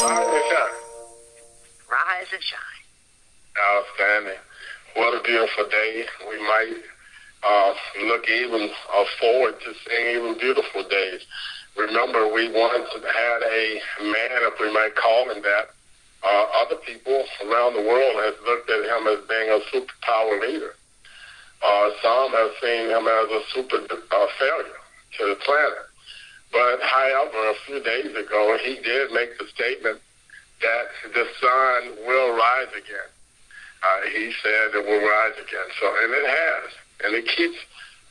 Rise and shine. Rise and shine. Outstanding. What a beautiful day. We might look even forward to seeing even beautiful days. Remember, we once had a man, if we might call him that. Other people around the world have looked at him as being a superpower leader. Some have seen him as a super failure to the planet. But however, a few days ago, he did make the statement that the sun will rise again. He said it will rise again. So, and it has, and it keeps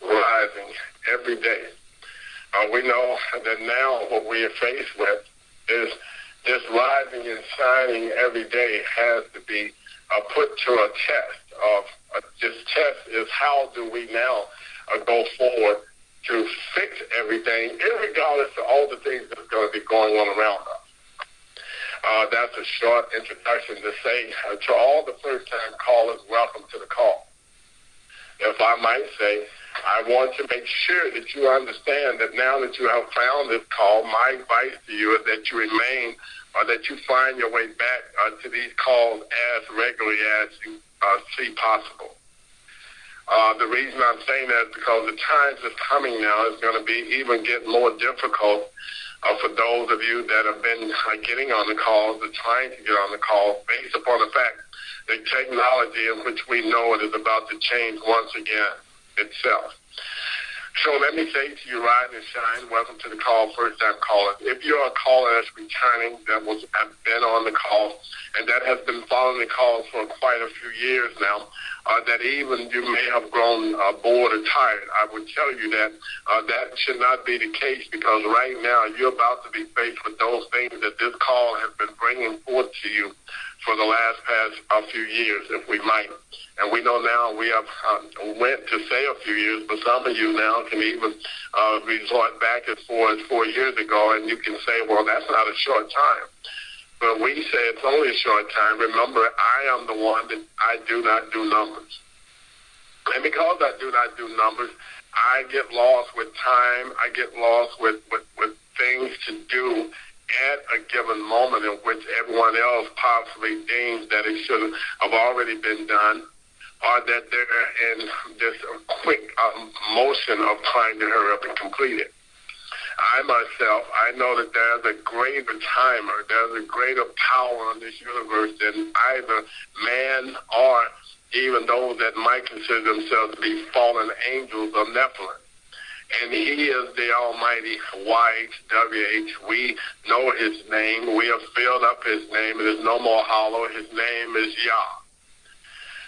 rising every day. We know that now what we are faced with is this rising and shining every day has to be put to a test. This test is how do we now go forward to fix everything, irregardless of all the things that's going to be going on around us. That's a short introduction to say to all the first-time callers, welcome to the call. If I might say, I want to make sure that you understand that now that you have found this call, my advice to you is that you remain or that you find your way back to these calls as regularly as you see possible. The reason I'm saying that is because the times that's coming now is going to be even get more difficult for those of you that have been getting on the calls or trying to get on the calls based upon the fact that technology in which we know it is about to change once again itself. So let me say to you, Rise and Shine, welcome to the call, first-time callers. If you're a caller that's returning, that have been on the call, and that has been following the calls for quite a few years now, that even you may have grown bored or tired, I would tell you that that should not be the case, because right now you're about to be faced with those things that this call has been bringing forth to you for the past few years, if we might. And we know now we have went to say a few years, but some of you now can even resort back as far as 4 years ago, and you can say, well, that's not a short time. But we say it's only a short time. Remember, I am the one that I do not do numbers. And because I do not do numbers, I get lost with time. I get lost with things to do at a given moment in which everyone else possibly deems that it should have already been done, or that they're in this quick motion of trying to hurry up and complete it. I myself, I know that there's a greater timer, there's a greater power in this universe than either man or even those that might consider themselves to be fallen angels or Nephilim. And he is the almighty YHWH. We know his name. We have filled up his name. It is no more hollow. His name is Yah.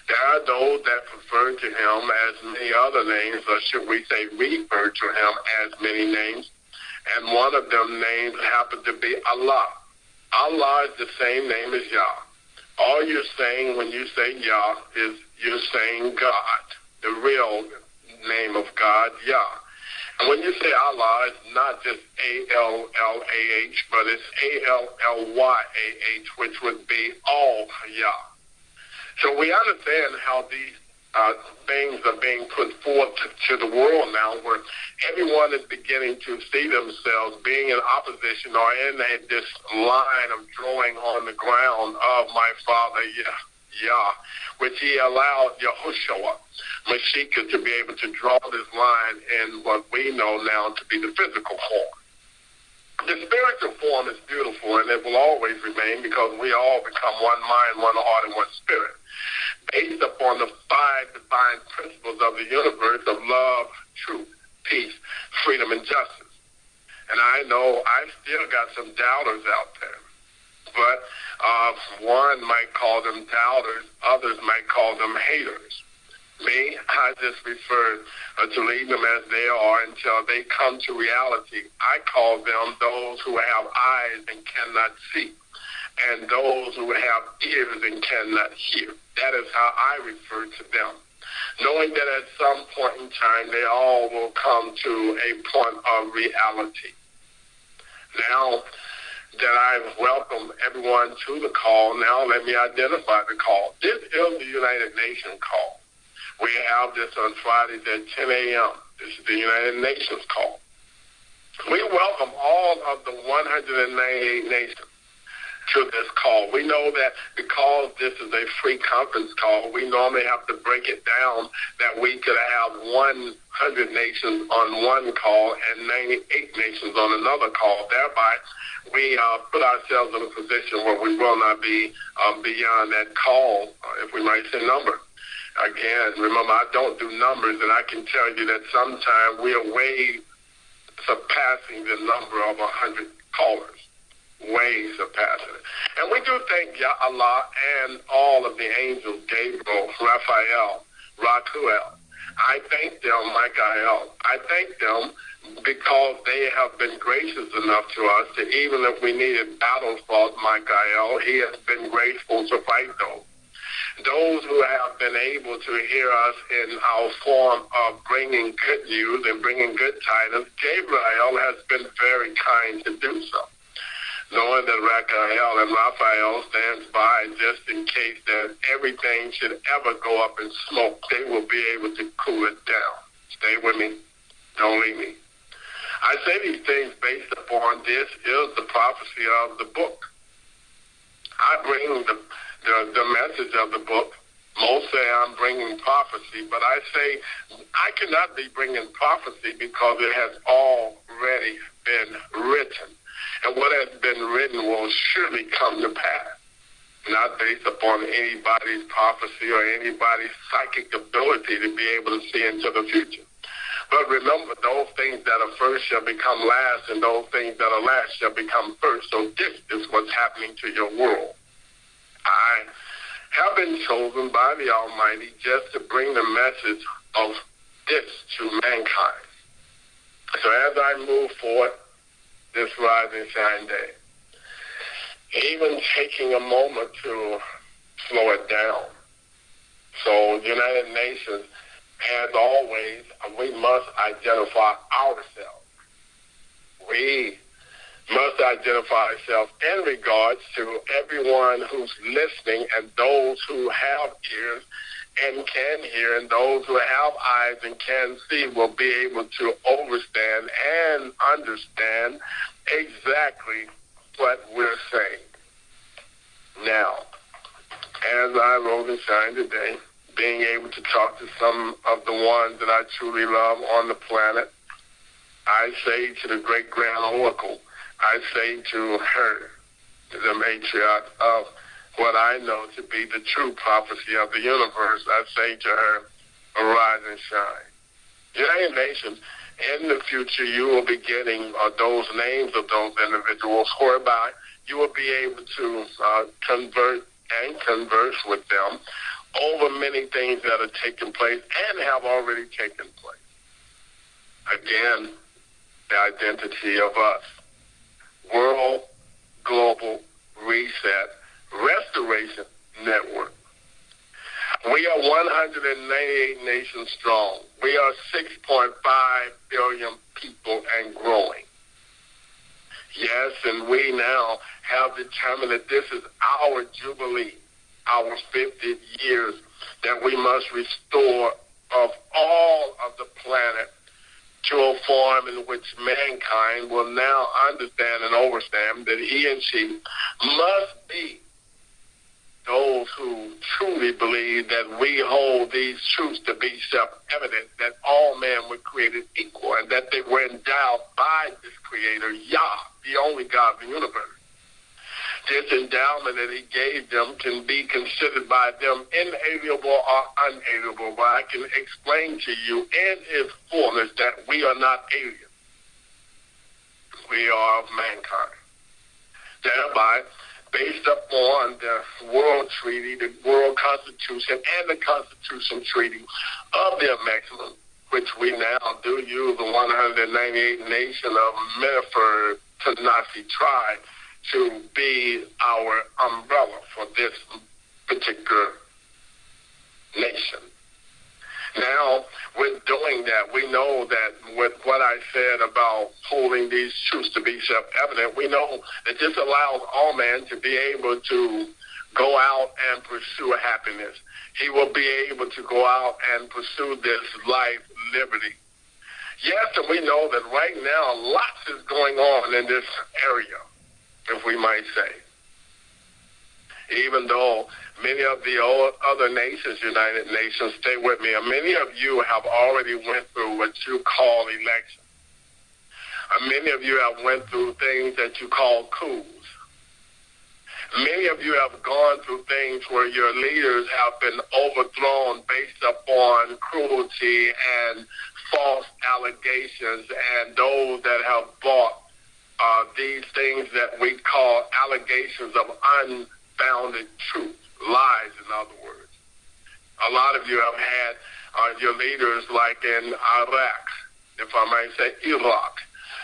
There are those that refer to him as many other names, or should we say refer to him as many names. And one of them names happen to be Allah. Allah is the same name as Yah. All you're saying when you say Yah is you're saying God, the real name of God, Yah. And when you say Allah, it's not just A-L-L-A-H, but it's A-L-L-Y-A-H, which would be all Yah. So we understand how these things are being put forth to the world now, where everyone is beginning to see themselves being in opposition or in this line of drawing on the ground of my Father, Yah, which he allowed Yahoshua, Mashiach, to be able to draw this line in what we know now to be the physical form. The spiritual form is beautiful, and it will always remain, because we all become one mind, one heart, and one spirit, based upon the 5 divine principles of the universe of love, truth, peace, freedom, and justice. And I know I've still got some doubters out there. But one might call them doubters, others might call them haters. Me, I just refer to leave them as they are until they come to reality. I call them those who have eyes and cannot see, and those who have ears and cannot hear. That is how I refer to them, knowing that at some point in time they all will come to a point of reality. Now that I've welcomed everyone to the call, now let me identify the call. This is the United Nations call. We have this on Fridays at 10 a.m. This is the United Nations call. We welcome all of the 198 nations to this call. We know that because this is a free conference call, we normally have to break it down that we could have 100 nations on one call and 98 nations on another call. Thereby, we put ourselves in a position where we will not be beyond that call, if we might say number. Again, remember, I don't do numbers, and I can tell you that sometimes we are way surpassing the number of 100 callers, way surpassing it. And we do thank Allah and all of the angels, Gabriel, Raphael, Raquel. I thank them, Michael. I thank them because they have been gracious enough to us that even if we needed battle fought, Michael, he has been graceful to fight those. Those who have been able to hear us in our form of bringing good news and bringing good tidings, Gabriel has been very kind to do so. Knowing that Raquel and Raphael stands by just in case that everything should ever go up in smoke, they will be able to cool it down. Stay with me. Don't leave me. I say these things based upon this is the prophecy of the book. I bring the message of the book. Most say I'm bringing prophecy, but I say I cannot be bringing prophecy because it has already been written. And what has been written will surely come to pass, not based upon anybody's prophecy or anybody's psychic ability to be able to see into the future. But remember, those things that are first shall become last, and those things that are last shall become first. So this is what's happening to your world. I have been chosen by the Almighty just to bring the message of this to mankind. So as I move forward this Rise and Shine Day, even taking a moment to slow it down. So the United Nations, as always, we must identify ourselves. We must identify ourselves in regards to everyone who's listening and those who have ears and can hear, and those who have eyes and can see will be able to understand and understand exactly what we're saying. Now, as I rose and shine today, being able to talk to some of the ones that I truly love on the planet, I say to the great grand oracle, I say to her, the matriarch of what I know to be the true prophecy of the universe, I say to her, arise and shine. United Nations, in the future, you will be getting those names of those individuals, whereby you will be able to convert and converse with them over many things that are taking place and have already taken place. Again, the identity of us. World Global Reset Restoration Network. We are 198 nations strong. We are 6.5 billion people and growing. Yes, and we now have determined that this is our jubilee, our 50 years, that we must restore of all of the planet to a form in which mankind will now understand and understand that he and she must be those who truly believe that we hold these truths to be self-evident, that all men were created equal and that they were endowed by this creator, Yah, the only God of the universe. This endowment that he gave them can be considered by them inalienable or unalienable, but I can explain to you in its fullness that we are not aliens. We are of mankind. Thereby, based upon the World Treaty, the World Constitution, and the Constitution Treaty of the Maximum, which we now do use the 198 nation of Minifer Tanasi tribe to be our umbrella for this particular nation. Now, with doing that, we know that with what I said about holding these truths to be self-evident, we know that this allows all men to be able to go out and pursue happiness. He will be able to go out and pursue this life, liberty. Yes, and we know that right now lots is going on in this area, if we might say. Even though many of the other nations, United Nations, stay with me, and many of you have already went through what you call election. Many of you have went through things that you call coups. Many of you have gone through things where your leaders have been overthrown based upon cruelty and false allegations, and those that have bought these things that we call allegations of unfounded truth, lies, in other words. A lot of you have had your leaders like in Iraq, if I might say Iraq.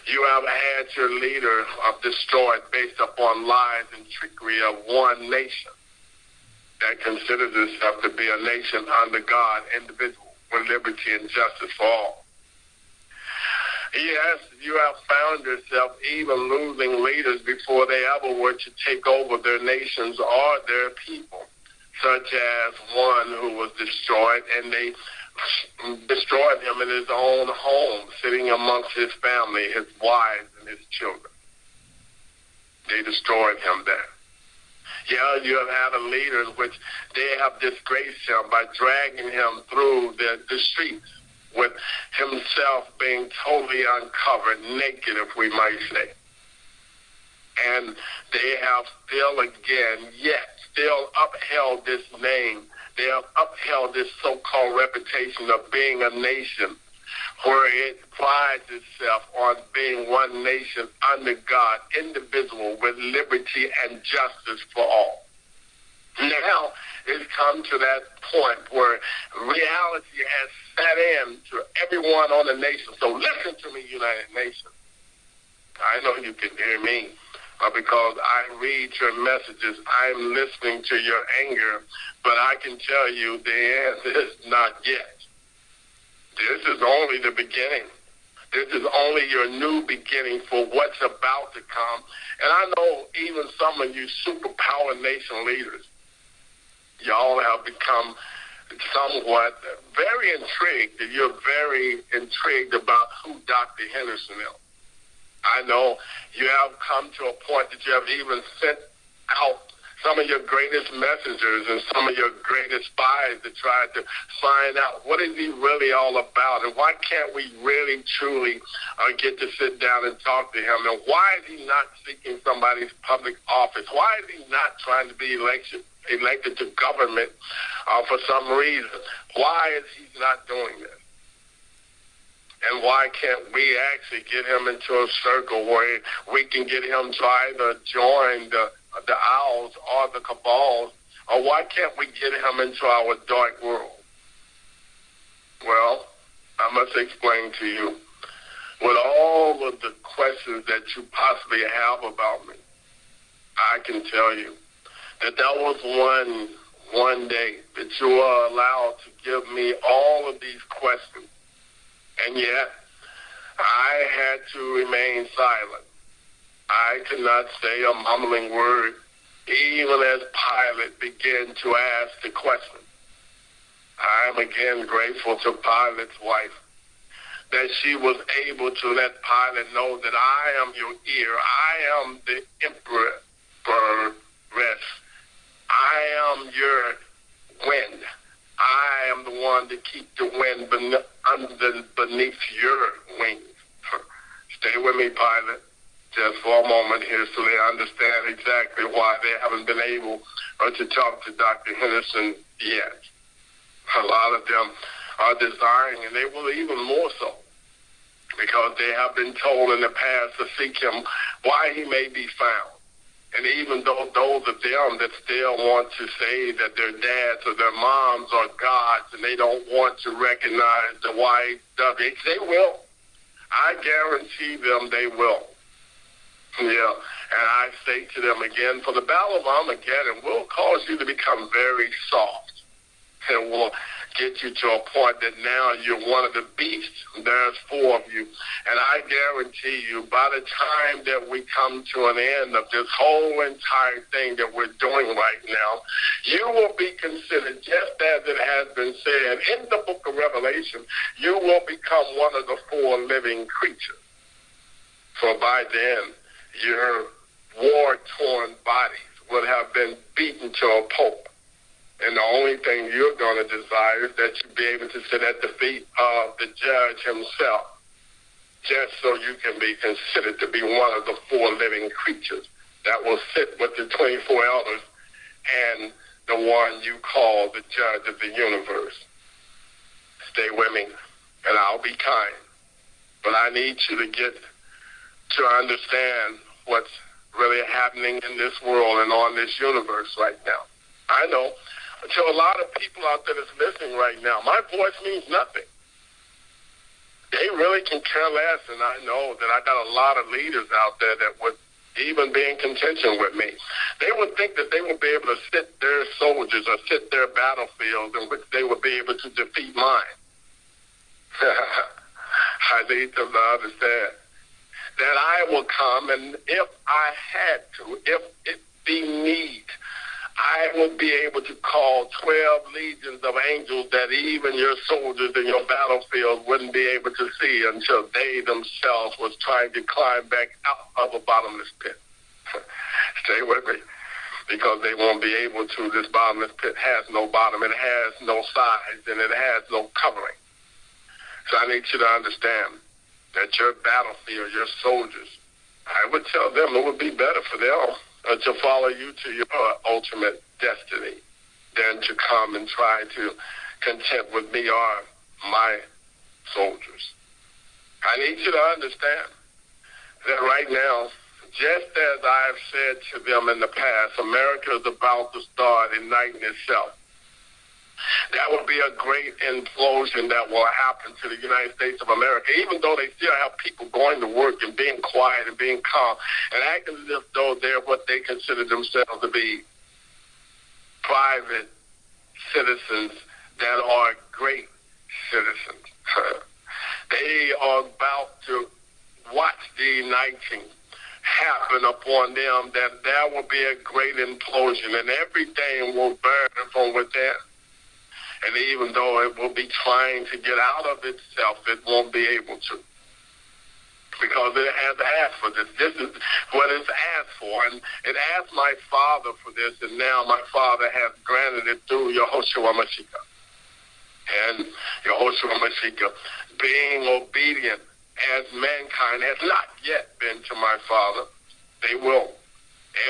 You have had your leader destroyed based upon lies and trickery of one nation that considers itself to be a nation under God, indivisible, with liberty and justice for all. Yes, you have found yourself even losing leaders before they ever were to take over their nations or their people, such as one who was destroyed, and they destroyed him in his own home, sitting amongst his family, his wives, and his children. They destroyed him there. Yeah, you have had a leader in which they have disgraced him by dragging him through the streets, with himself being totally uncovered, naked, if we might say. And they have still upheld this name. They have upheld this so-called reputation of being a nation where it prides itself on being one nation under God, indivisible, with liberty and justice for all. Now it's come to that point where reality has set in to everyone on the nation. So listen to me, United Nations. I know you can hear me because I read your messages. I'm listening to your anger, but I can tell you the end is not yet. This is only the beginning. This is only your new beginning for what's about to come. And I know even some of you superpower nation leaders, y'all have become somewhat very intrigued. You're very intrigued about who Dr. Henderson is. I know you have come to a point that you have even sent out some of your greatest messengers and some of your greatest spies to try to find out what is he really all about, and why can't we really truly get to sit down and talk to him, and why is he not seeking somebody's public office? Why is he not trying to be elected to government for some reason? Why is he not doing this? And why can't we actually get him into a circle where we can get him to either join the owls or the cabals, or why can't we get him into our dark world? Well, I must explain to you, with all of the questions that you possibly have about me, I can tell you that was one day that you were allowed to give me all of these questions. And yet, I had to remain silent. I could not say a mumbling word, even as Pilate began to ask the question. I am again grateful to Pilate's wife that she was able to let Pilate know that I am your ear. I am the emperor. I am your wind. I am the one to keep the wind beneath your wings. Stay with me, Pilate, just for a moment here so they understand exactly why they haven't been able to talk to Dr. Henderson yet. A lot of them are desiring, and they will even more so, because they have been told in the past to seek him why he may be found. And even though those of them that still want to say that their dads or their moms are gods and they don't want to recognize the YHWH, they will. I guarantee them they will. Yeah, and I say to them again, for the battle of Armageddon will cause you to become very soft. And will get you to a point that now you're one of the beasts. There's 4 of you. And I guarantee you, by the time that we come to an end of this whole entire thing that we're doing right now, you will be considered, just as it has been said in the book of Revelation, you will become one of the 4 living creatures. For by then, your war-torn bodies would have been beaten to a pulp. And the only thing you're going to desire is that you be able to sit at the feet of the judge himself, just so you can be considered to be one of the four living creatures that will sit with the 24 elders and the one you call the judge of the universe. Stay with me, and I'll be kind. But I need you to get to understand what's really happening in this world and on this universe right now. I know, to a lot of people out there that's listening right now, my voice means nothing. They really can care less, and I know that I got a lot of leaders out there that would even be in contention with me. They would think that they would be able to sit their soldiers or sit their battlefields in which they would be able to defeat mine. I need them to understand that I will come, and if I had to, if it be need, I will be able to call 12 legions of angels that even your soldiers in your battlefield wouldn't be able to see until they themselves was trying to climb back out of a bottomless pit. Stay with me, because they won't be able to. This bottomless pit has no bottom, it has no sides, and it has no covering. So I need you to understand that your battlefield, your soldiers, I would tell them it would be better for them to follow you to your ultimate destiny than to come and try to contend with me or my soldiers. I need you to understand that right now, just as I've said to them in the past, America is about to start igniting itself. That would be a great implosion that will happen to the United States of America, even though they still have people going to work and being quiet and being calm and acting as if though they're what they consider themselves to be private citizens that are great citizens. They are about to watch the igniting happen upon them, that there will be a great implosion and everything will burn from within. And even though it will be trying to get out of itself, it won't be able to. Because it has asked for this. This is what it's asked for. And it asked my Father for this, and now my Father has granted it through Yahoshua Mashiach. And Yahoshua Mashiach, being obedient as mankind has not yet been to my Father, they will.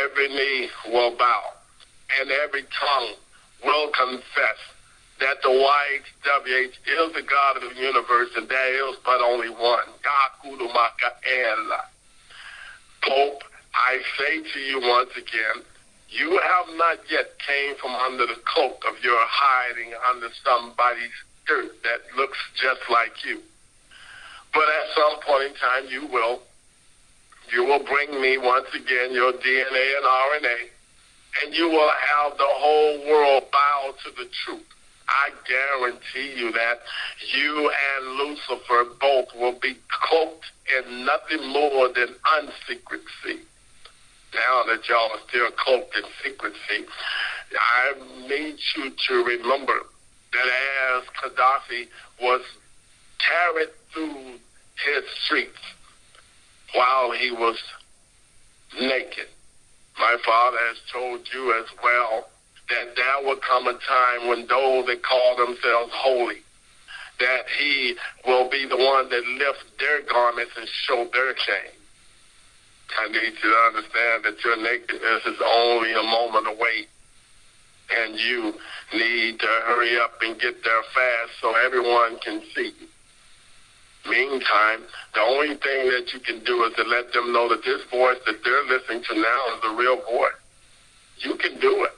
Every knee will bow, and every tongue will confess that the YHWH is the God of the universe, and there is but only one. Pope, I say to you once again, you have not yet came from under the cloak of your hiding under somebody's skirt that looks just like you. But at some point in time, you will. You will bring me once again your DNA and RNA, and you will have the whole world bow to the truth. I guarantee you that you and Lucifer both will be cloaked in nothing more than unsecrecy. Now that y'all are still cloaked in secrecy, I need you to remember that as Gaddafi was carried through his streets while he was naked, my Father has told you as well that there will come a time when those that call themselves holy, that he will be the one that lifts their garments and show their shame. I need you to understand that your nakedness is only a moment away, and you need to hurry up and get there fast so everyone can see you. Meantime, the only thing that you can do is to let them know that this voice that they're listening to now is the real voice. You can do it.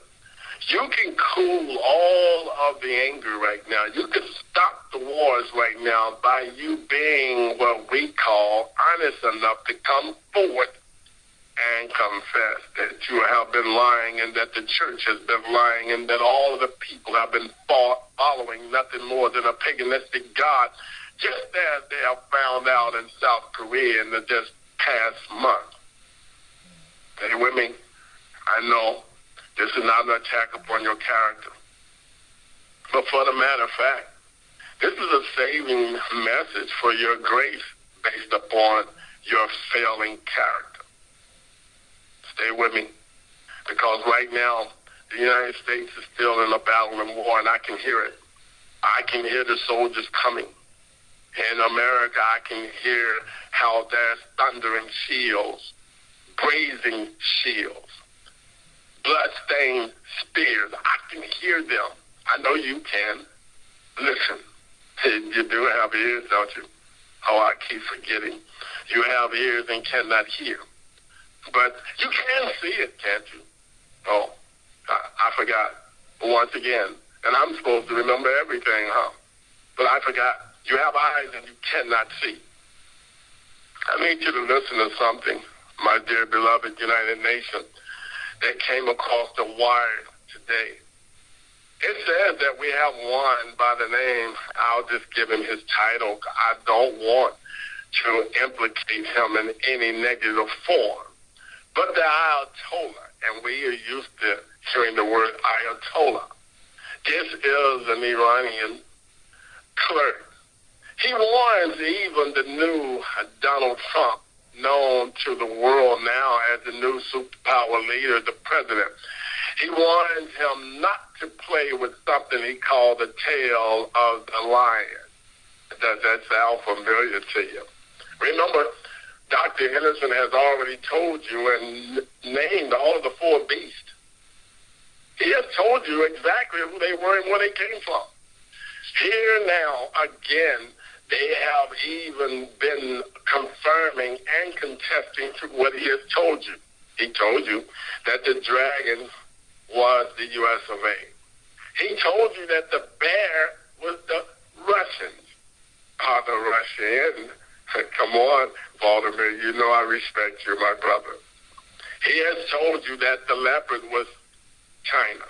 You can cool all of the anger right now. You can stop the wars right now by you being what we call honest enough to come forward and confess that you have been lying, and that the church has been lying, and that all of the people have been following nothing more than a paganistic God, just as they have found out in South Korea in the just past month. Stay with me. I know this is not an attack upon your character. But for the matter of fact, this is a saving message for your grace based upon your failing character. Stay with me. because right now the United States is still in a battle and war, and I can hear it. I can hear the soldiers coming. In America, I can hear how there's thundering shields, brazen shields, blood-stained spears. I can hear them. I know you can. Listen, you do have ears, don't you? Oh, I keep forgetting. You have ears and cannot hear. But you can see it, can't you? Oh, I forgot once again. And I'm supposed to remember everything, huh? But I forgot. You have eyes and you cannot see. I need you to listen to something, my dear beloved United Nations, that came across the wire today. It says that we have one by the name, I'll just give him his title. I don't want to implicate him in any negative form. But the Ayatollah, and we are used to hearing the word Ayatollah. This is an Iranian clerk. He warns even the new Donald Trump, known to the world now as the new superpower leader, the president. He warns him not to play with something he called the tail of the lion. Does that sound familiar to you? Remember, Dr. Henderson has already told you and named all of the four beasts. He has told you exactly who they were and where they came from. Here now, again, they have even been confirming and contesting to what he has told you. He told you that the dragon was the U.S. of A. He told you that the bear was the Russians. The Russian. Come on, Vladimir, you know I respect you, my brother. He has told you that the leopard was China.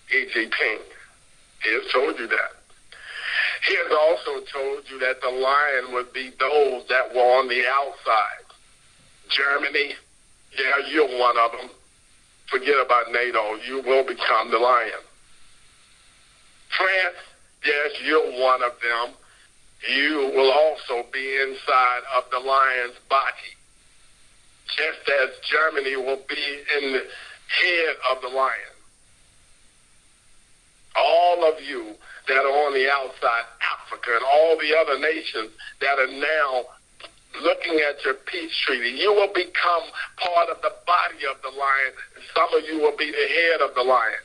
Xi Jinping. He has told you that. He has also told you that the lion would be those that were on the outside. Germany, yeah, you're one of them. Forget about NATO. You will become the lion. France, yes, you're one of them. You will also be inside of the lion's body. Just as Germany will be in the head of the lion. All of you that are on the outside, Africa and all the other nations that are now looking at your peace treaty, you will become part of the body of the lion. Some of you will be the head of the lion.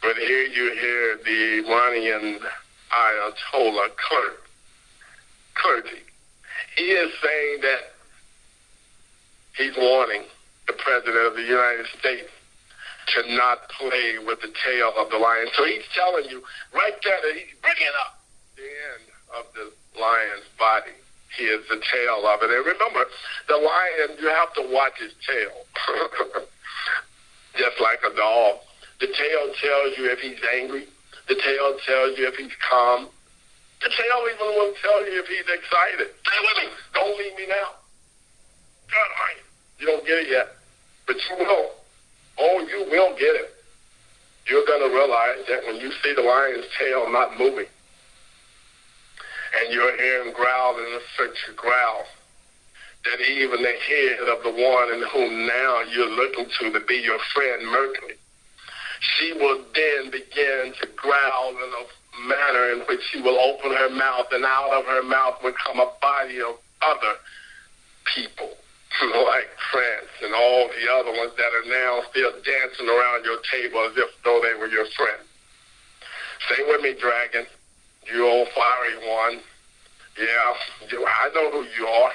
But here you hear the Iranian Ayatollah clergy. He is saying that he's warning the President of the United States to not play with the tail of the lion. So he's telling you right there that he's bringing up the end of the lion's body. He is the tail of it. And remember, the lion, you have to watch his tail. Just like a dog. The tail tells you if he's angry. The tail tells you if he's calm. The tail even will tell you if he's excited. Stay with me. Don't leave me now. God, you don't get it yet. But you will. Oh, you will get it. You're going to realize that when you see the lion's tail not moving, and you're hearing growl and such a growl, that even the head of the one in whom now you're looking to be your friend, Mercury, she will then begin to growl in a manner in which she will open her mouth, and out of her mouth will come a body of other people, like France and all the other ones that are now still dancing around your table as if though they were your friend. Stay with me, dragon. You old fiery one. Yeah, I know who you are.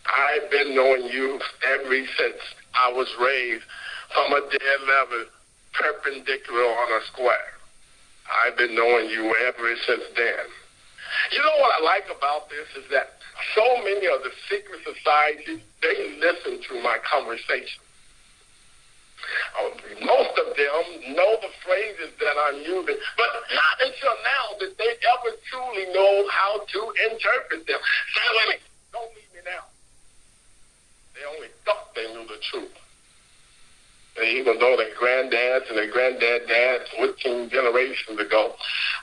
I've been knowing you ever since I was raised from a dead level, perpendicular on a square. I've been knowing you ever since then. You know what I like about this is that so many of the secret societies, they listen to my conversation. Most of them know the phrases that I'm using, but not until now did they ever truly know how to interpret them. Stay with me. Don't leave me now. They only thought they knew the truth. And even though their granddads and their granddad-dads 14 generations ago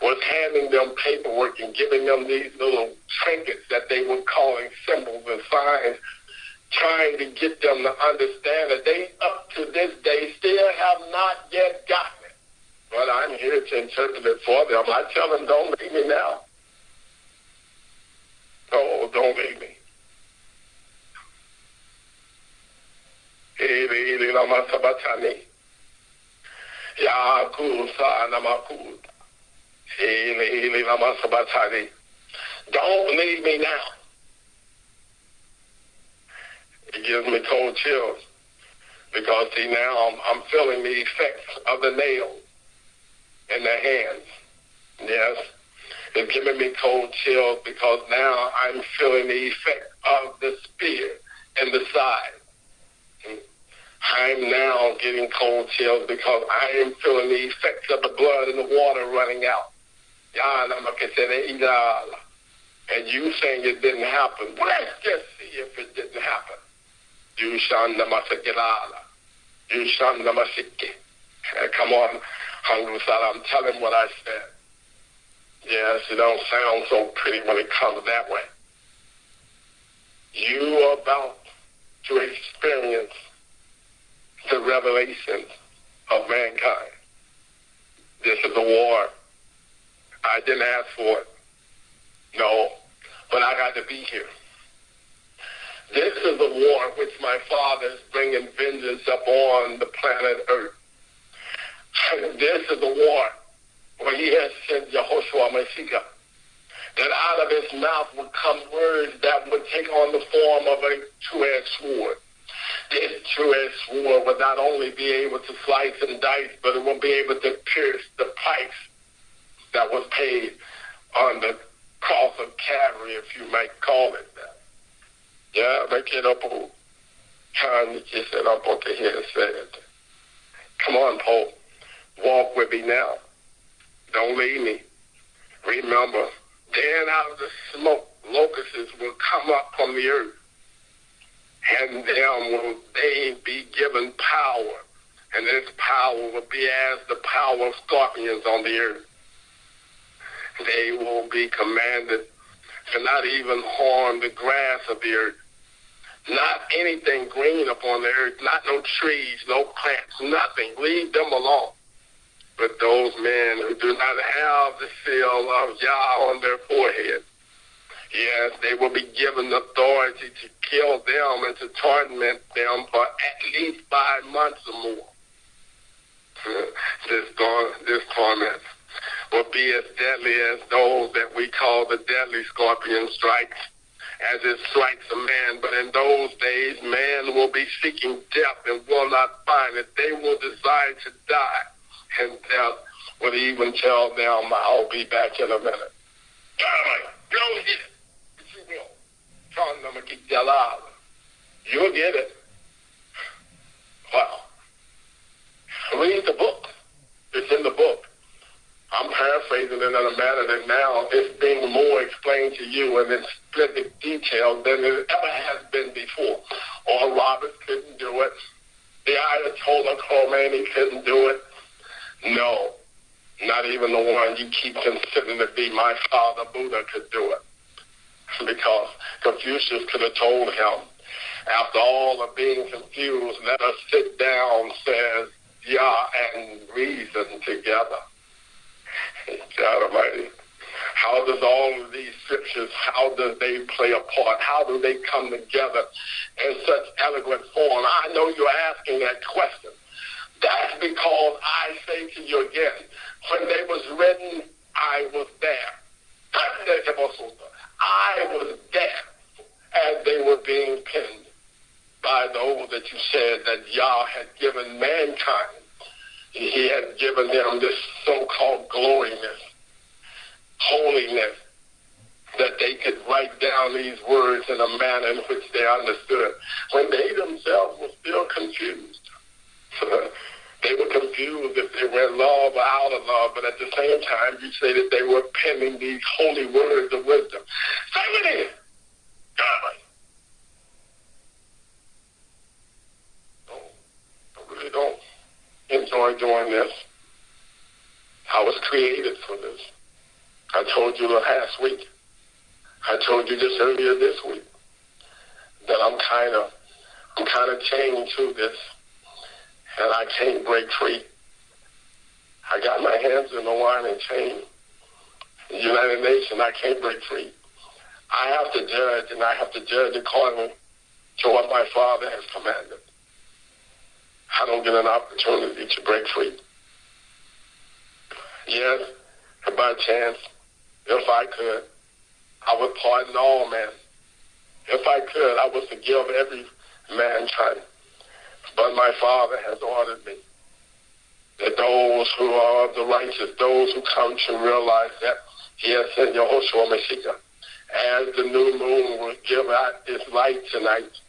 was handing them paperwork and giving them these little trinkets that they were calling symbols and signs, trying to get them to understand that they, up to this day, still have not yet gotten it. But I'm here to interpret it for them. I tell them, don't leave me now. Oh, don't leave me. Don't leave me now. It gives me cold chills because, see, now I'm feeling the effects of the nails in their hands. Yes, it's giving me cold chills because now I'm feeling the effect of the spear in the side. I'm now getting cold chills because I am feeling the effects of the blood and the water running out. And you saying it didn't happen. Let's just see if it didn't happen. Come on, I'm telling what I said. Yes, it don't sound so pretty when it comes that way. You are about to experience the revelation of mankind. This is a war. I didn't ask for it. No, but I got to be here. This is a war in which my Father is bringing vengeance upon the planet Earth. This is a war where he has sent Yahoshua Mashiach, that out of his mouth would come words that would take on the form of a two-edged sword. This two-edged sword would not only be able to slice and dice, but it will be able to pierce the price that was paid on the cross of Calvary, if you might call it that. Yeah, make it up on time that you said up on the head said. Come on, Paul. Walk with me now. Don't leave me. Remember, then out of the smoke, locusts will come up from the earth, and them will they be given power, and this power will be as the power of scorpions on the earth. They will be commanded to not even harm the grass of the earth, not anything green upon the earth, not no trees, no plants, nothing. Leave them alone. But those men who do not have the seal of Yah on their forehead, yes, they will be given authority to kill them and to torment them for at least 5 months or more. This torment will be as deadly as those that we call the deadly scorpion strikes, as it strikes a man. But in those days, man will be seeking death and will not find it. They will desire to die, and death will even tell them, I'll be back in a minute. Go get it. You'll get it. Wow. Read the book. It's in the book. I'm paraphrasing it in a manner that now it's being more explained to you in its specific detail than it ever has been before. Oral Roberts couldn't do it. The Ayatollah Khomeini couldn't do it. No, not even the one you keep considering to be my father, Buddha, could do it. Because Confucius could have told him, after all of being confused, let us sit down, says Yah, and reason together. God Almighty. How does all of these scriptures, how do they play a part? How do they come together in such eloquent form? I know you're asking that question. That's because I say to you again, when they was written, I was there. I was there as they were being penned by those that you said that Yah had given mankind. He had given them this so-called gloriness, holiness, that they could write down these words in a manner in which they understood, when they themselves were still confused. They were confused if they were in love or out of love, but at the same time, you say that they were penning these holy words of wisdom. Say with it! God. I really don't enjoy doing this. I was created for this. I told you last week. I told you just earlier this week that I'm kind of I'm kind of chained to this, and I can't break free. I got my hands in the wine and chain. The United Nations, I can't break free. I have to judge, and I have to judge according to what my Father has commanded. I don't get an opportunity to break free. Yes, by chance, if I could, I would pardon all men. If I could, I would forgive every mankind. But my Father has ordered me that those who are of the righteous, those who come to realize that He has sent Yahoshua Mashiach, as the new moon will give out its light tonight,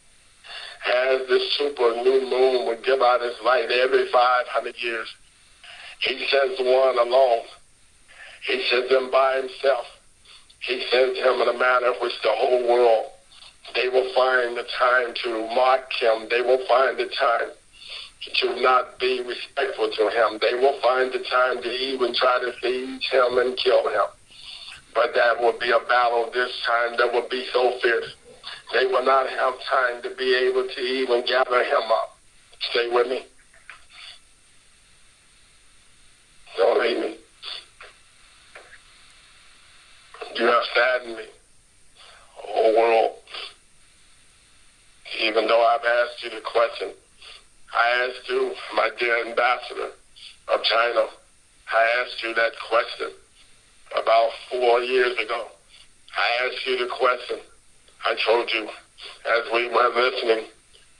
as the super new moon will give out its light every 500 years, He sends one alone. He sends him by Himself. He sends him in a manner in which the whole world, they will find the time to mock Him. They will find the time to not be respectful to Him. They will find the time to even try to seize Him and kill Him. But that will be a battle this time that will be so fierce. They will not have time to be able to even gather Him up. Stay with me. Don't leave me. You have saddened me, whole world. Even though I've asked you the question, I asked you, my dear ambassador of China, I asked you that question about 4 years ago. I asked you the question. I told you, as we were listening,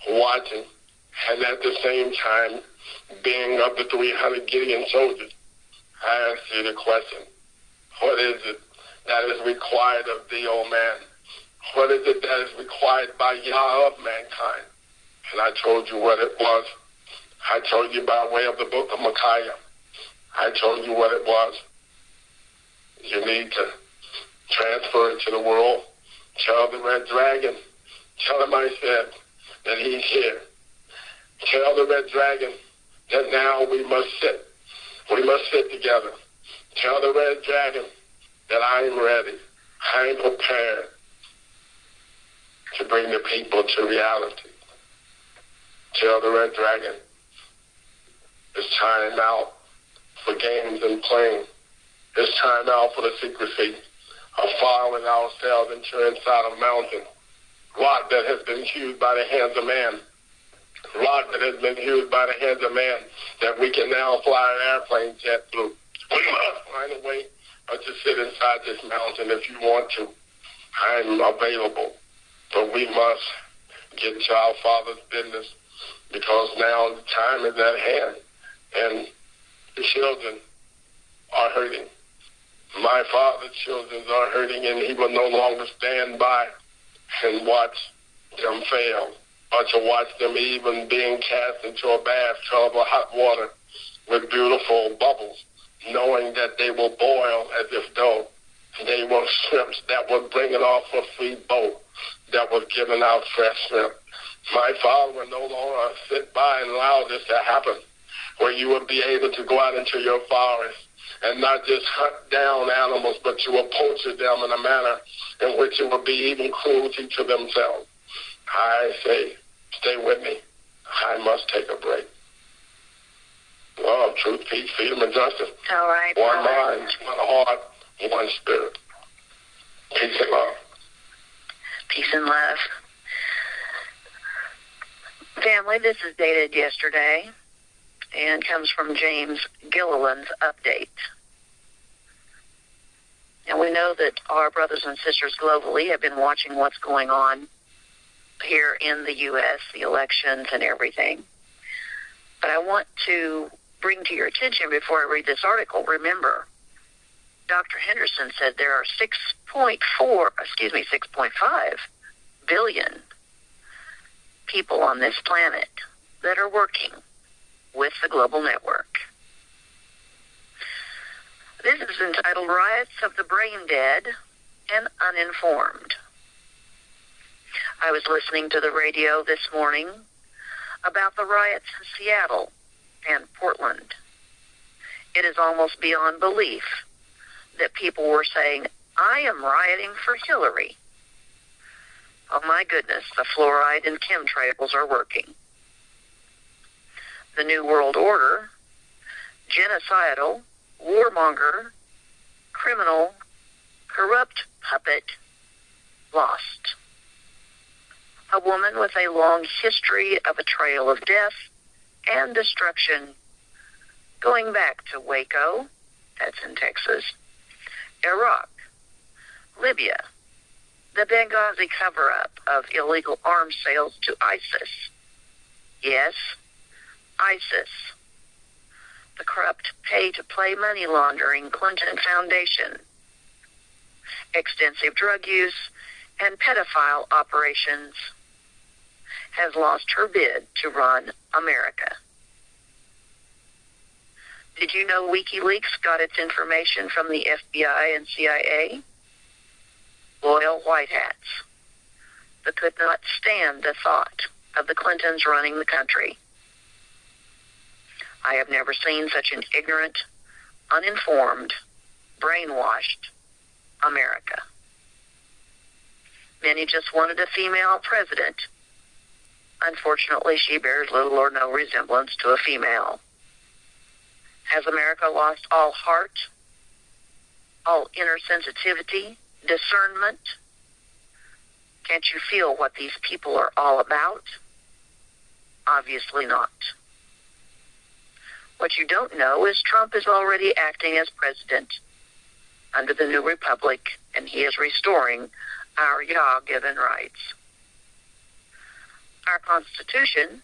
watching, and at the same time being of the 300 Gideon soldiers, I asked you the question, what is it that is required of thee, O man? What is it that is required by Yah of mankind? And I told you what it was. I told you by way of the book of Micaiah. I told you what it was. You need to transfer it to the world. Tell the red dragon. Tell him I said that he's here. Tell the red dragon that now we must sit. We must sit together. Tell the red dragon that I'm ready. I'm prepared to bring the people to reality. Tell the red dragon it's time out for games and playing. It's time out for the secrecy of following ourselves into inside a mountain. Rock that has been hewed by the hands of man. Rock that has been hewed by the hands of man that we can now fly an airplane jet through. We must find a way to sit inside this mountain if you want to. I'm available. But we must get to our Father's business because now the time is at hand and the children are hurting. My Father's children are hurting, and He will no longer stand by and watch them fail or to watch them even being cast into a bathtub of hot water with beautiful bubbles, knowing that they will boil as if though they were shrimps that were bringing off a free boat that was giving out fresh shrimp. My Father will no longer sit by and allow this to happen, where you will be able to go out into your forest and not just hunt down animals, but you will poacher them in a manner in which it will be even cruelty to themselves. I say, stay with me. I must take a break. Love, truth, peace, freedom, and justice. All right. One mind, one heart, one spirit. Peace and love. Peace and love. Family, this is dated yesterday and comes from James Gilliland's update. And we know that our brothers and sisters globally have been watching what's going on here in the U.S., the elections and everything. But I want to bring to your attention before I read this article, remember, Dr. Henderson said there are 6.5 billion people on this planet that are working with the global network. This is entitled Riots of the Brain Dead and Uninformed. I was listening to the radio this morning about the riots in Seattle and Portland. It is almost beyond belief that people were saying, I am rioting for Hillary. Oh my goodness, the fluoride and chemtrails are working. The New World Order, genocidal, warmonger, criminal, corrupt puppet, lost. A woman with a long history of a trail of death and destruction, going back to Waco, that's in Texas, Iraq, Libya, the Benghazi cover-up of illegal arms sales to ISIS. Yes, ISIS. The corrupt pay-to-play money laundering Clinton Foundation. Extensive drug use and pedophile operations has lost her bid to run America. Did you know WikiLeaks got its information from the FBI and CIA? Loyal white hats that could not stand the thought of the Clintons running the country. I have never seen such an ignorant, uninformed, brainwashed America. Many just wanted a female president. Unfortunately, she bears little or no resemblance to a female. Has America lost all heart, all inner sensitivity, discernment? Can't you feel what these people are all about? Obviously not. What you don't know is Trump is already acting as president under the new republic, and he is restoring our Yah-given rights. Our Constitution,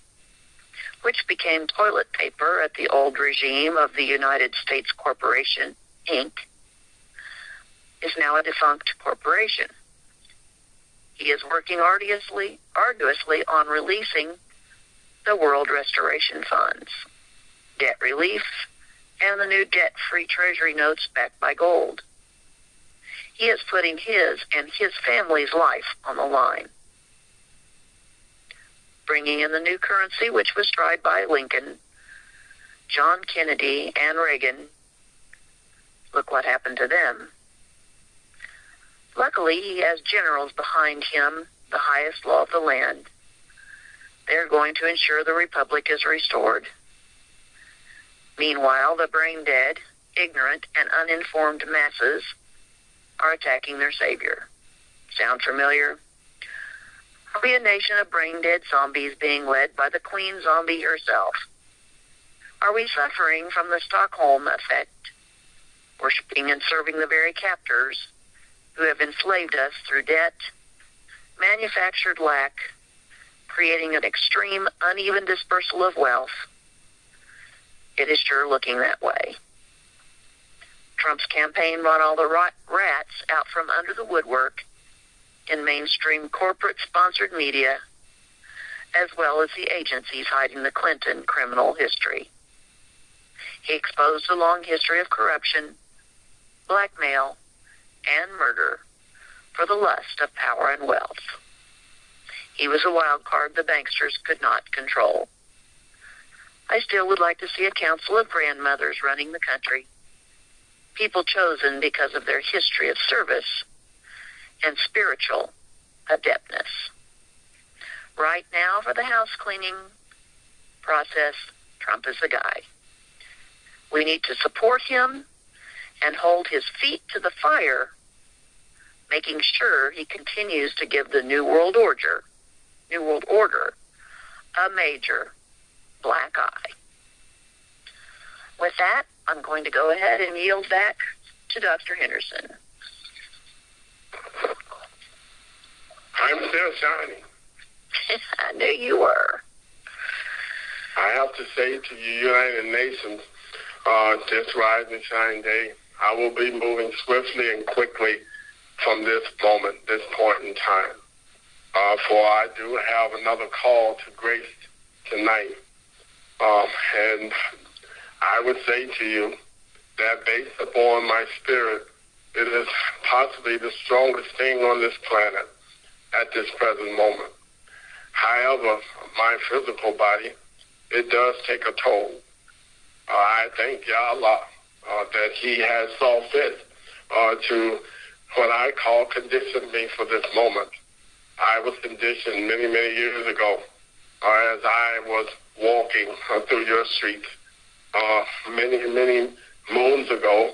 which became toilet paper at the old regime of the United States Corporation, Inc., is now a defunct corporation. He is working arduously on releasing the World Restoration Funds, debt relief, and the new debt-free Treasury notes backed by gold. He is putting his and his family's life on the line. Bringing in the new currency, which was tried by Lincoln, John Kennedy, and Reagan. Look what happened to them. Luckily, he has generals behind him, the highest law of the land. They're going to ensure the republic is restored. Meanwhile, the brain-dead, ignorant, and uninformed masses are attacking their savior. Sound familiar? Are we a nation of brain-dead zombies being led by the Queen Zombie herself? Are we suffering from the Stockholm effect, worshiping and serving the very captors who have enslaved us through debt, manufactured lack, creating an extreme, uneven dispersal of wealth? It is sure looking that way. Trump's campaign brought all the rats out from under the woodwork in mainstream corporate-sponsored media, as well as the agencies hiding the Clinton criminal history. He exposed a long history of corruption, blackmail, and murder for the lust of power and wealth. He was a wild card the banksters could not control. I still would like to see a council of grandmothers running the country, people chosen because of their history of service and spiritual adeptness. Right now, for the house cleaning process, Trump is the guy. We need to support him and hold his feet to the fire, making sure he continues to give the New World Order a major black eye. With that, I'm going to go ahead and yield back to Dr. Henderson. I'm still shining. I knew you were. I have to say to you, United Nations, this Rise and Shine Day, I will be moving swiftly and quickly from this moment, this point in time. For I do have another call to grace tonight. And I would say to you that based upon my spirit, it is possibly the strongest thing on this planet at this present moment. However, my physical body, it does take a toll. I thank Allah that he has saw fit to what I call condition me for this moment. I was conditioned many, many years ago as I was walking through your streets. Many, many moons ago,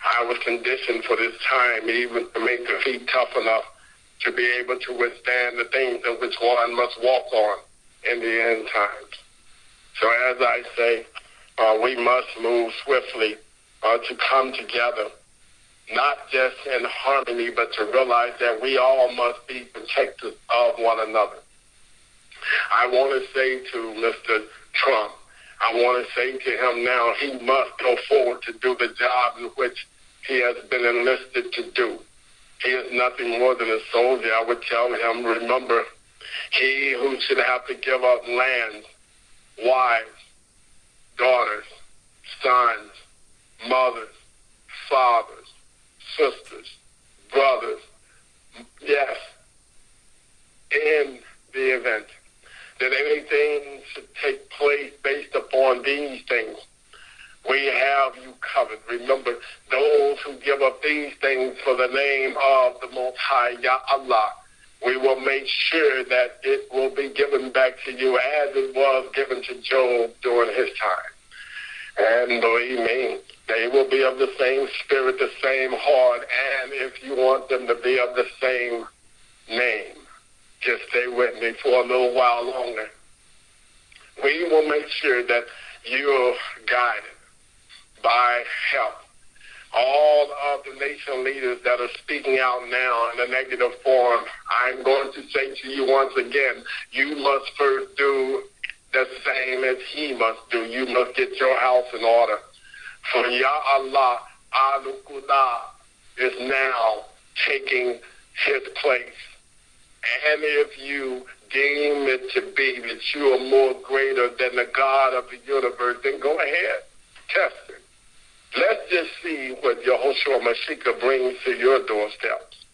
I was conditioned for this time even to make the feet tough enough to be able to withstand the things in which one must walk on in the end times. So as I say, we must move swiftly to come together, not just in harmony, but to realize that we all must be protectors of one another. I want to say to Mr. Trump, I want to say to him now, he must go forward to do the job in which he has been enlisted to do. He is nothing more than a soldier. I would tell him, remember, he who should have to give up land, wives, daughters, sons, mothers, fathers, sisters, brothers, yes, in the event that anything should take place based upon these things, we have you covered. Remember, those who give up these things for the name of the Most High, Yah Allah, we will make sure that it will be given back to you as it was given to Job during his time. And believe me, they will be of the same spirit, the same heart, and if you want them to be of the same name, just stay with me for a little while longer. We will make sure that you're guided by help. All of the nation leaders that are speaking out now in a negative form, I'm going to say to you once again, you must first do the same as he must do. You must get your house in order. For Yah Allah Al-Qudah is now taking his place. And if you deem it to be that you are more greater than the God of the universe, then go ahead, test it. Let's just see what Yahoshua Mashiach brings to your doorsteps.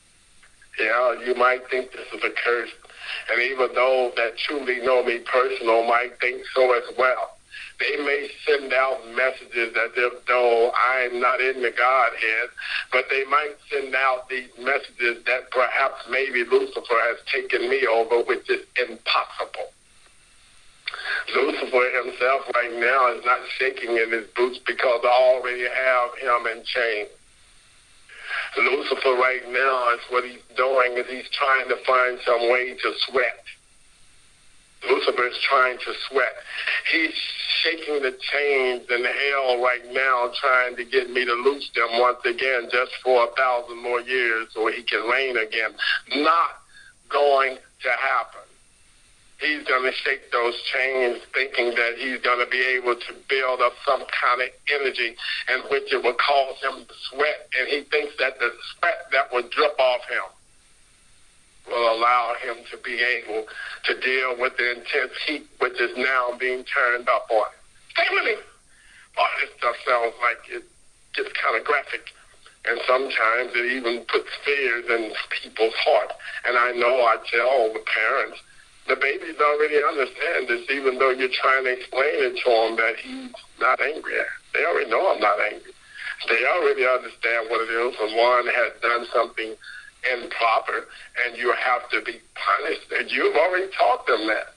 Yeah, you might think this is a curse. And even those that truly know me personal might think so as well. They may send out messages as if though I'm not in the Godhead, but they might send out these messages that perhaps maybe Lucifer has taken me over, which is impossible. Lucifer himself right now is not shaking in his boots because I already have him in chains. Lucifer right now is what he's doing is he's trying to find some way to sweat. Lucifer is trying to sweat. He's shaking the chains in hell right now, trying to get me to loose them once again just for 1,000 more years so he can reign again. Not going to happen. He's going to shake those chains thinking that he's going to be able to build up some kind of energy in which it will cause him to sweat. And he thinks that the sweat that will drip off him will allow him to be able to deal with the intense heat which is now being turned up on him. Stay with me. All this stuff sounds like it gets kind of graphic. And sometimes it even puts fears in people's heart. And I know I tell the parents, the babies already understand this, even though you're trying to explain it to them that he's not angry. They already know I'm not angry. They already understand what it is when one has done something improper and you have to be punished. And you've already taught them that.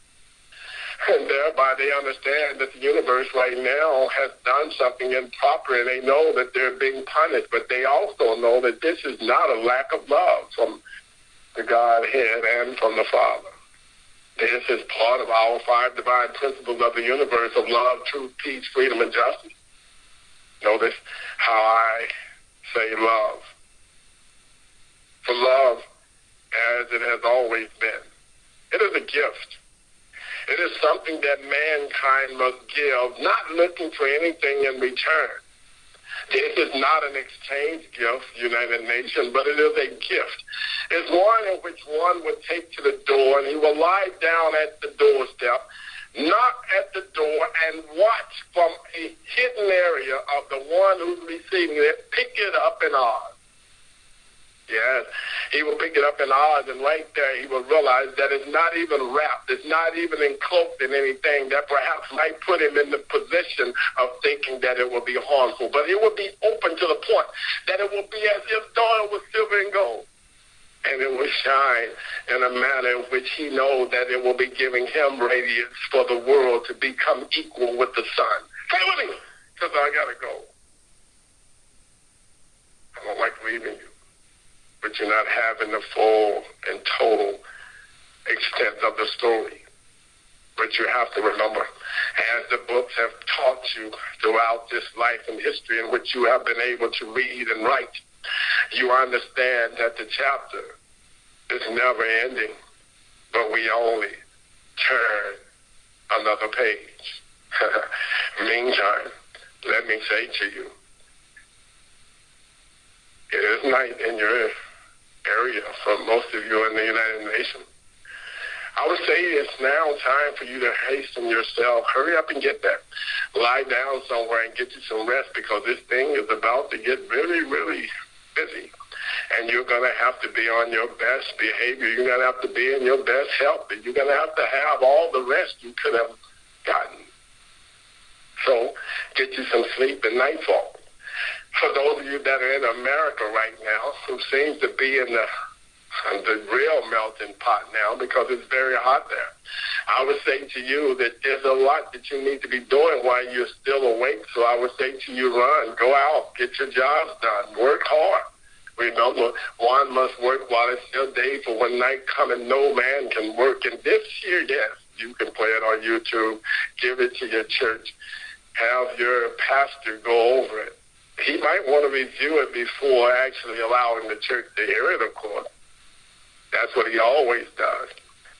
And thereby they understand that the universe right now has done something improper and they know that they're being punished. But they also know that this is not a lack of love from the Godhead and from the Father. This is part of our 5 divine principles of the universe of love, truth, peace, freedom, and justice. Notice how I say love. For love, as it has always been, it is a gift. It is something that mankind must give, not looking for anything in return. This is not an exchange gift, United Nations, but it is a gift. It's one in which one would take to the door, and he will lie down at the doorstep, knock at the door, and watch from a hidden area of the one who's receiving it, pick it up in Oz. Yes, he will pick it up in Oz, and right there he will realize that it's not even wrapped, it's not even encloaked in anything that perhaps might put him in the position of thinking that it will be harmful. But it will be open to the point that it will be as if though it was silver and gold. and it will shine in a manner in which he knows that it will be giving him radiance for the world to become equal with the sun. Stay with me, because I got to go. I don't like leaving you, but you're not having the full and total extent of the story. But you have to remember, as the books have taught you throughout this life and history in which you have been able to read and write, you understand that the chapter is never ending, but we only turn another page. Meantime, let me say to you, it is night in your area for most of you in the United Nations. I would say it's now time for you to hasten yourself. Hurry up and get there. Lie down somewhere and get you some rest, because this thing is about to get really, really busy. And you're going to have to be on your best behavior. You're going to have to be in your best health. You're going to have all the rest you could have gotten. So get you some sleep at nightfall. For those of you that are in America right now, who seems to be in the real melting pot now because it's very hot there, I would say to you that there's a lot that you need to be doing while you're still awake. So I would say to you, run, go out, get your jobs done, work hard. Remember, one must work while it's still day, for when night cometh, no man can work. And this year, yes, you can play it on YouTube, give it to your church, have your pastor go over it. He might want to review it before actually allowing the church to hear it, of course. That's what he always does.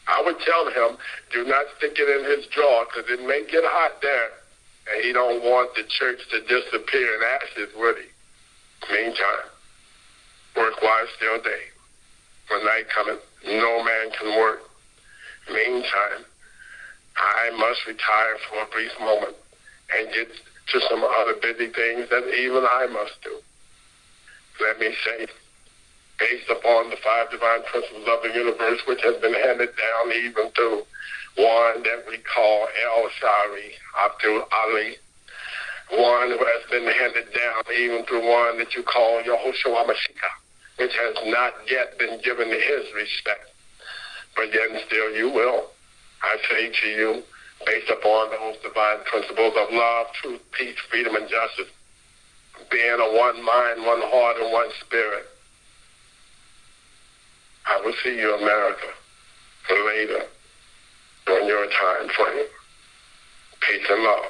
I would tell him, do not stick it in his drawer, because it may get hot there, and he don't want the church to disappear in ashes, would he? Meantime, work while it's still day. When night cometh, no man can work. Meantime, I must retire for a brief moment and get to some other busy things that even I must do. Let me say, based upon the 5 divine principles of the universe, which has been handed down even through one that we call El Shari, Abdul Ali, one who has been handed down even through one that you call Yahoshua, which has not yet been given his respect, but yet and still you will. I say to you, based upon those divine principles of love, truth, peace, freedom, and justice, being a one mind, one heart, and one spirit, I will see you, America, later during your time frame. Peace and love.